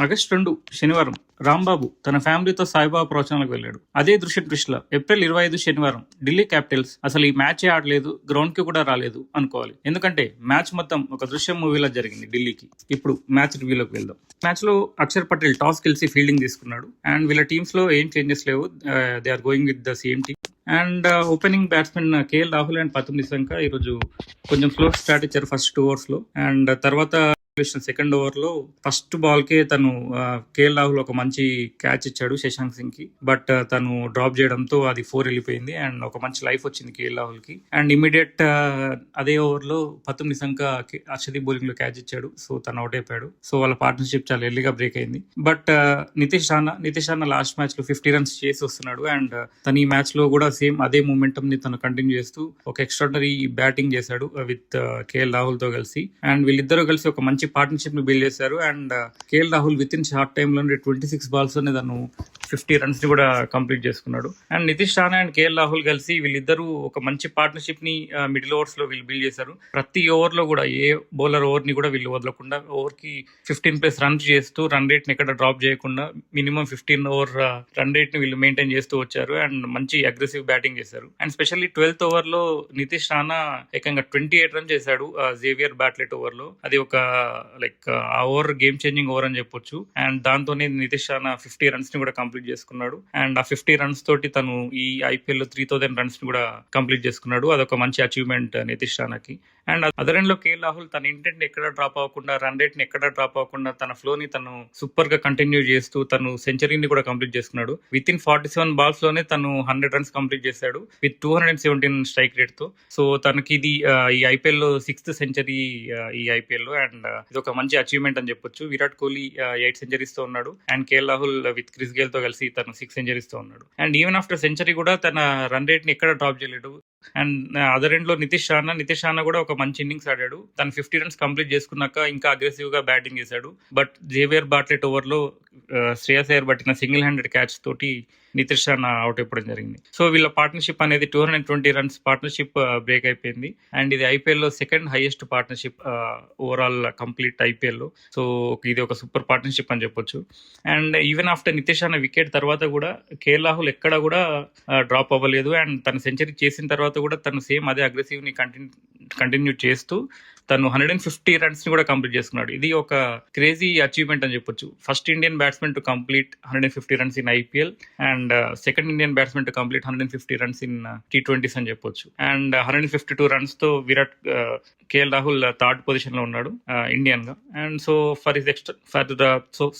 August 2 శనివారం రాంబాబు తన ఫ్యామిలీతో సాయిబాబా ప్రవచనాలకు వెళ్ళాడు. అదే దృష్టిలో ఏప్రిల్ 25 శనివారం ఢిల్లీ క్యాపిటల్స్ అసలు ఈ మ్యాచే ఆడలేదు, గ్రౌండ్ కి కూడా రాలేదు అనుకోవాలి. ఎందుకంటే మ్యాచ్ మొత్తం ఒక దృశ్యం మూవీలా జరిగింది ఢిల్లీకి. ఇప్పుడు మ్యాచ్ రివ్యూలోకి వెళ్దాం. మ్యాచ్ లో అక్షర్ పటేల్ టాస్ గెలిచి ఫీల్డింగ్ తీసుకున్నాడు. అండ్ వీళ్ళ టీమ్స్ లో ఏం చేంజెస్ లేవు, they are going with the same team. And opening batsmen KL Rahul and Pathum Nissanka ఈరోజు కొంచెం స్లో స్టార్ట్ ఇచ్చారు ఫస్ట్ 2 overs లో. అండ్ తర్వాత సెకండ్ ఓవర్ లో ఫస్ట్ బాల్ కే తను కేఎల్ రాహుల్ ఒక మంచి క్యాచ్ ఇచ్చాడు శశాంక్ సింగ్ కి. బట్ తను డ్రాప్ చేయడంతో అది 4 వెళ్ళిపోయింది. అండ్ ఒక మంచి లైఫ్ వచ్చింది కేఎల్ రాహుల్ కి. అండ్ ఇమీడియట్ అదే ఓవర్ లో పతుమ్ నిశంక అర్షదీప్ బౌలింగ్ లో క్యాచ్ ఇచ్చాడు. సో తను అవుట్ అయిపోయాడు. సో వాళ్ళ పార్ట్నర్షిప్ చాలా ఎర్లీగా బ్రేక్ అయింది. But Nitish Rana last match లో 50 runs చేసి వస్తున్నాడు. అండ్ తను ఈ మ్యాచ్ లో కూడా సేమ్ అదే మూమెంటం ని తను కంటిన్యూ చేస్తూ ఒక ఎక్స్ట్రాడనరీ బ్యాటింగ్ చేశాడు విత్ కేఎల్ రాహుల్ తో కలిసి. అండ్ వీళ్ళిద్దరూ కలిసి ఒక మంచి పార్ట్నర్షిప్ ని బిల్డ్ చేశారు. And KL Rahul with in short time లో 26 balls లోనే తను 50 runs ని కూడా కంప్లీట్ చేసుకున్నాడు. And Nitish Rana and KL Rahul కలిసి వీళ్ళిద్దరూ ఒక మంచి పార్ట్నర్షిప్ ని మిడిల్ ఓవర్స్ లో వీళ్ళు బిల్డ్ చేశారు. ప్రతి ఓవర్ లో కూడా ఏ బౌలర్ ఓవర్ ని కూడా వీళ్ళు వదలకుండా ఓవర్ కి 15+ runs చేస్తూ రన్ రేట్ ని ఎక్కడ డ్రాప్ చేయకుండా మినిమం 15 over రన్ రేట్ ని వీళ్ళు మెయింటైన్ చేస్తూ వచ్చారు. అండ్ మంచి అగ్రెసివ్ బ్యాటింగ్ చేశారు. అండ్ స్పెషల్లీ 12th over లో నితీష్ రాణా ఏకంగా 28 runs చేశాడు జేవియర్ బ్యాట్లెట్ ఓవర్ లో. అది ఒక లైక్ ఆ ఓవర్ గేమ్ చేంజింగ్ ఓవర్ అని చెప్పొచ్చు. అండ్ దాంతోనే నితీష్ రాణా 50 runs ని కూడా కంప్లీట్ చేసుకున్నాడు. అండ్ ఆ 50 runs తోటి తను ఈ ఐపీఎల్ లో 3000 runs ని కూడా కంప్లీట్ చేసుకున్నాడు. అదొక మంచి అచీవ్మెంట్ నితీష్ రాణాకి. అండ్ అదర్ ఎండ్ లో కేఎల్ రాహుల్ తన ఇంటెంట్ ఎక్కడ డ్రాప్ అవ్వకుండా, రన్ రేట్ ని ఎక్కడ డ్రాప్ అవ్వకుండా తన ఫ్లో ని తను సూపర్ గా కంటిన్యూ చేస్తూ తను సెంచరీని కూడా కంప్లీట్ చేసుకున్నాడు. విత్ ఇన్ 47 balls లోనే తను 100 runs కంప్లీట్ చేశాడు విత్ 217 స్ట్రైక్ రేట్ తో. సో తనకి ఇది ఈ ఐపీఎల్ లో 6th century ఈ ఐపీఎల్ లో. అండ్ ఇది ఒక మంచి అచీవ్మెంట్ అని చెప్పొచ్చు. విరాట్ కోహ్లీ 8 centuries తో ఉన్నాడు. And KL Rahul with Chris Gayle తో కలిసి తను 6 centuries తో ఉన్నాడు. అండ్ ఈవెన్ ఆఫ్టర్ సెంచరీ కూడా తన రన్ రేట్ ని ఎక్కడ డ్రాప్ చేయలేడు. అండ్ అదర్ ఎండ్ లో నితీష్ రాణా కూడా ఒక మంచి ఇన్నింగ్స్ ఆడాడు. తను 50 runs కంప్లీట్ చేసుకున్నాక ఇంకా అగ్రెసివ్ గా బ్యాటింగ్ చేశాడు. బట్ జేవియర్ బాట్లెట్ ఓవర్ లో శ్రేయస్ అయ్యర్ పట్టిన సింగిల్ హ్యాండెడ్ క్యాచ్ తోటి నితీష్ రాణా అవుట్ అయిపోవడం జరిగింది. సో వీళ్ళ పార్ట్నర్షిప్ అనేది 220 runs పార్ట్నర్షిప్ బ్రేక్ అయిపోయింది. అండ్ ఇది ఐపీఎల్ లో second highest partnership overall complete IPL లో. సో ఇది ఒక సూపర్ పార్ట్నర్షిప్ అని చెప్పొచ్చు. And even after Nitish Rana wicket తర్వాత కూడా కేఎల్ రాహుల్ ఎక్కడ కూడా డ్రాప్ అవ్వలేదు. అండ్ తన సెంచరీ చేసిన తర్వాత కూడా తను సేమ్ అదే అగ్రెసివ్ ని కంటిన్యూ చేస్తూ తను 150 runs ని కూడా కంప్లీట్ చేసుకున్నాడు. ఇది ఒక క్రేజీ అచీవ్మెంట్ అని చెప్పొచ్చు. First Indian batsmen to complete 150 runs in IPL and second Indian batsmen to complete 150 runs in T20s అని చెప్పొచ్చు. అండ్ 152 runs తో కేఎల్ రాహుల్ థర్డ్ పొజిషన్ లో ఉన్నాడు ఇండియన్ గా. అండ్ సో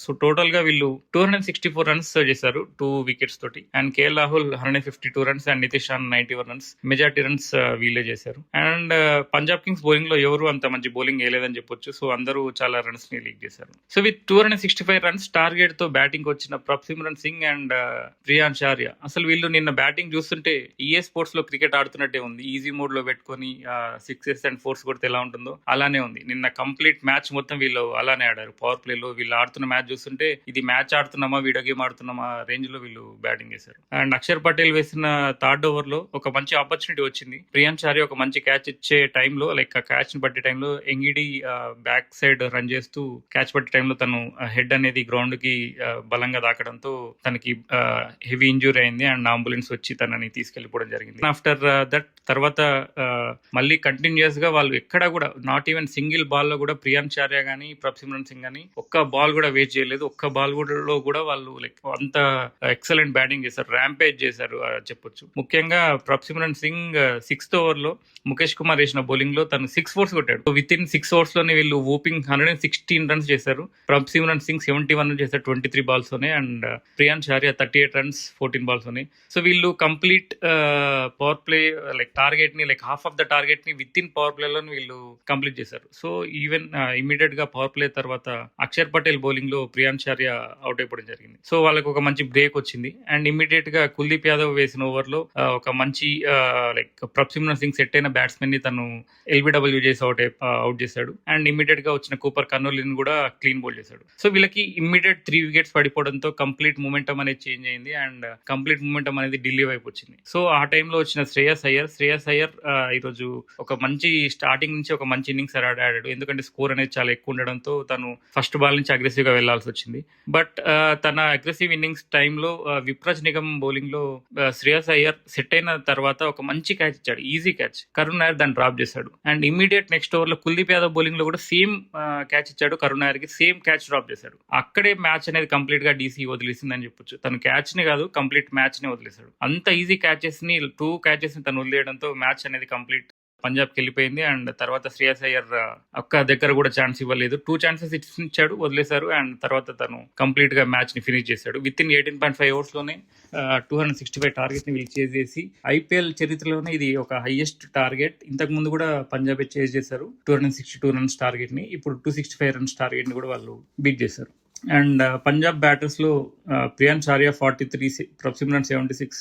సో టోటల్ గా వీళ్ళు 264 runs చేశారు 2 wickets తోటి. And KL Rahul 152 runs and Nitish Rana 91 runs. Majority runs వీళ్ళే చేశారు. అండ్ పంజాబ్ కింగ్స్ బౌలింగ్ లో ఎవరు అంత మంచి బౌలింగ్ వేయలేదని చెప్పొచ్చు. సో అందరూ చాలా రన్స్ ని లీక్ చేశారు. సో విత్ 265 runs టార్గెట్ తో బ్యాటింగ్ వచ్చిన ప్రభ్సిమ్రన్ సింగ్ అండ్ ప్రియాంశ్ ఆర్య, అసలు వీళ్ళు నిన్న బ్యాటింగ్ చూస్తుంటే ఈఏ స్పోర్ట్స్ లో క్రికెట్ ఆడుతున్నట్టే ఉంది. ఈజీ మోడ్ లో పెట్టుకొని 6s and 4s కొడితే ఎలా ఉంటుందో అలానే ఉంది. నిన్న కంప్లీట్ మ్యాచ్ మొత్తం వీళ్ళు అలానే ఆడారు. పవర్ ప్లే లో వీళ్ళు ఆడుతున్న మ్యాచ్ చూస్తుంటే ఇది మ్యాచ్ ఆడుతున్నామా వీడియో గేమ్ ఆడుతున్నామా రేంజ్ లో వీళ్ళు బ్యాటింగ్ చేశారు. అండ్ అక్షర్ పటేల్ వేసిన థర్డ్ ఓవర్ లో ఒక మంచి ఆపర్చునిటీ వచ్చింది. ప్రియాంశ్ ఆర్య ఒక మంచి క్యాచ్ ఇచ్చే టైంలో లైక్ ఆ క్యాచ్ ని పట్టే టైంలో ఎంగిడి బ్యాక్ సైడ్ రన్ చేస్తూ క్యాచ్ పట్టే టైంలో తను హెడ్ అనేది గ్రౌండ్ కి బలంగా తాకడంతో తనకి హెవీ ఇంజూరీ అయింది. అండ్ అంబులెన్స్ వచ్చి తనని తీసుకెళ్లిపోవడం జరిగింది. ఆఫ్టర్ దట్ తర్వాత మళ్ళీ కంటిన్యూస్ గా వాళ్ళు ఎక్కడ కూడా నాట్ ఈవెన్ సింగిల్ బాల్ లో కూడా ప్రియాంశ్ ఆర్య గానీ ప్రభ్సిమ్రన్ సింగ్ గానీ ఒక్క బాల్ కూడా వేస్ట్ చేయలేదు. ఒక్క బాల్ లో కూడా వాళ్ళు లైక్ అంత ఎక్సలెంట్ బ్యాటింగ్ చేశారు, ర్యాంపేజ్ చేశారు చెప్పొచ్చు. ముఖ్యంగా ప్రభ్సిమ్రన్ సింగ్ 6th over లో ముఖేష్ కుమార్ వేసిన బౌలింగ్ లో తను 6 4s కొట్టాడు. విత్ ఇన్ 6 overs లోనే వీళ్ళు ఓపింగ్ 116 runs చేశారు. ప్రభ్సిమ్రన్ సింగ్ 71 runs చేశారు 23 balls లోనే. And Priyansh Arya 38 runs 14 balls లోనే. సో వీళ్ళు complete power play like target ని like half of the target ని విత్ ఇన్ పవర్ ప్లే లో వీళ్ళు కంప్లీట్ చేశారు. సో ఈవెన్ ఇమీడియట్ గా పవర్ ప్లే తర్వాత అక్షర్ పటేల్ బౌలింగ్ లో ప్రియాంశ్ ఆర్య అవుట్ అయిపోవడం జరిగింది. సో వాళ్ళకి ఒక మంచి బ్రేక్ వచ్చింది. అండ్ ఇమీడియట్ గా కుల్దీప్ యాదవ్ వేసిన ఓవర్ లో ఒక మంచి లైక్ ప్రభ్సిమ్రన్ సింగ్ సెట్ అయిన బ్యాట్స్మెన్ ని తను LBW చేసి అవుట్ ఒకటే అవుట్ చేశాడు. అండ్ ఇమీడియట్ గా వచ్చిన కూపర్ కర్నూలిని కూడా క్లీన్ బౌల్ చేశాడు. సో వీళ్ళకి ఇమ్మీడియట్ 3 వికెట్స్ పడిపోవడంతో కంప్లీట్ మూమెంటం అనేది చేంజ్ అయింది అండ్ కంప్లీట్ మూమెంటం అనేది ఢిల్లీ వైపు వచ్చింది. సో ఆ టైంలో వచ్చిన శ్రేయస్ అయ్యర్ ఈరోజు ఒక మంచి స్టార్టింగ్ నుంచి ఒక మంచి ఇన్నింగ్స్ ఆడాడు. ఎందుకంటే స్కోర్ అనేది చాలా ఎక్కువ ఉండడంతో తను ఫస్ట్ బాల్ నుంచి అగ్రెసివ్ గా వెళ్లాల్సి వచ్చింది. బట్ తన అగ్రెసివ్ ఇన్నింగ్స్ టైంలో విప్రాజ్ నిగమ్ బౌలింగ్ లో శ్రేయస్ అయ్యర్ సెట్ అయిన తర్వాత ఒక మంచి క్యాచ్ ఇచ్చాడు, ఈజీ క్యాచ్. కరుణ్ నాయర్ దాన్ని డ్రాప్ చేశాడు. అండ్ ఇమీడియట్ నెక్స్ట్ ఓవర్ లో కుల్దీప్ యాదవ్ బౌలింగ్ లో కూడా సేమ్ క్యాచ్ ఇచ్చాడు, కరుణ్ నాయర్ కి సేమ్ క్యాచ్ డ్రాప్ చేశాడు. అక్కడే మ్యాచ్ అనేది కంప్లీట్ గా డీసీ వదిలేసిందని చెప్పొచ్చు. తను క్యాచ్ ని కాదు, కంప్లీట్ మ్యాచ్ ని వదిలేశాడు. అంత ఈజీ క్యాచెస్ ని 2 క్యాచెస్ ని తను వదిలేయడంతో మ్యాచ్ అనేది కంప్లీట్ పంజాబ్కి వెళ్ళిపోయింది. అండ్ తర్వాత శ్రేయస్ అయ్యర్ ఒక్క దగ్గర కూడా ఛాన్స్ ఇవ్వలేదు. 2 ఛాన్సెస్ ఇచ్చాడు, వదిలేశారు. అండ్ తర్వాత తను కంప్లీట్ గా మ్యాచ్ ని ఫినిష్ చేశాడు. విత్ ఇన్ 18.5 అవర్స్ లోనే 265 టార్గెట్ ని వీళ్ళు చేజ్ చేసి ఐపీఎల్ చరిత్రలోనే ఇది ఒక హైయెస్ట్ టార్గెట్. ఇంతకు ముందు కూడా పంజాబ్ చేజ్ చేశారు 262 రన్స్ టార్గెట్ ని. ఇప్పుడు 265 రన్స్ టార్గెట్ ని కూడా వాళ్ళు బీట్ చేశారు. అండ్ పంజాబ్ బ్యాటర్స్ లో prions Arya 43, Simran 76,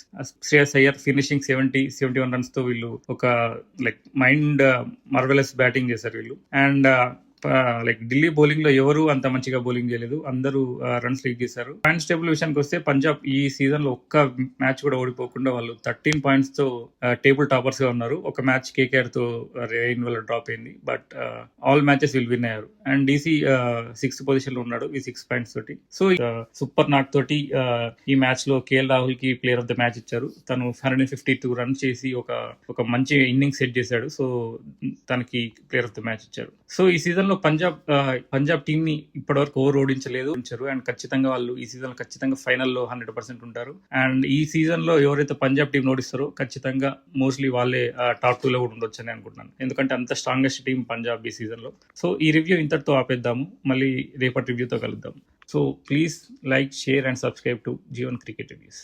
Shreyas Iyer finishing 71 runs తో వీళ్ళు ఒక మైండ్ మార్వెలస్ బ్యాటింగ్ చేశారు వీళ్ళు. అండ్ ఢిల్లీ బౌలింగ్ లో ఎవరు అంత మంచిగా బౌలింగ్ చేయలేదు, అందరూ రన్స్ లీడ్ చేశారు. పాయింట్స్ టేబుల్ విషయానికి వస్తే పంజాబ్ ఈ సీజన్ లో ఒక్క మ్యాచ్ కూడా ఓడిపోకుండా వాళ్ళు 13 పాయింట్స్ తో టేబుల్ టాపర్స్ గా ఉన్నారు. ఒక మ్యాచ్ కేకేఆర్ తో రెయిన్ వల్ల డ్రాప్ అయింది, బట్ ఆల్ మ్యాచెస్ వీళ్ళు విన్ అయ్యారు. అండ్ డీసీ 6th పొజిషన్ లో ఉన్నాడు ఈ 6 పాయింట్స్ తోటి. సో సూపర్ నాట్ తోటి ఈ మ్యాచ్ లో కేఎల్ రాహుల్ కి ప్లేయర్ ఆఫ్ ద మ్యాచ్ ఇచ్చారు. తను 152 రన్స్ చేసి ఒక మంచి ఇన్నింగ్ సెట్ చేశాడు. సో తనకి ప్లేయర్ ఆఫ్ ద మ్యాచ్ ఇచ్చారు. సో ఈ సీజన్ లో పంజాబ్ టీమ్ ని ఇప్పటివరకు ఓవర్ ఓడించలేదు అండ్ ఖచ్చితంగా వాళ్ళు ఈ సీజన్ ఖచ్చితంగా ఫైనల్లో 100% ఉంటారు. అండ్ ఈ సీజన్ లో ఎవరైతే పంజాబ్ టీం ఓడిస్తారో ఖచ్చితంగా మోస్ట్లీ వాళ్ళే టాప్ 2 లో కూడా ఉండొచ్చు అని అనుకుంటున్నాను. ఎందుకంటే అంత స్ట్రాంగెస్ట్ టీం పంజాబ్ ఈ సీజన్ లో. సో ఈ రివ్యూ ఇంతటితో ఆపేద్దాము, మళ్ళీ రేపటి రివ్యూతో కలుద్దాం. So please like, share and subscribe to G1 Cricket Reviews.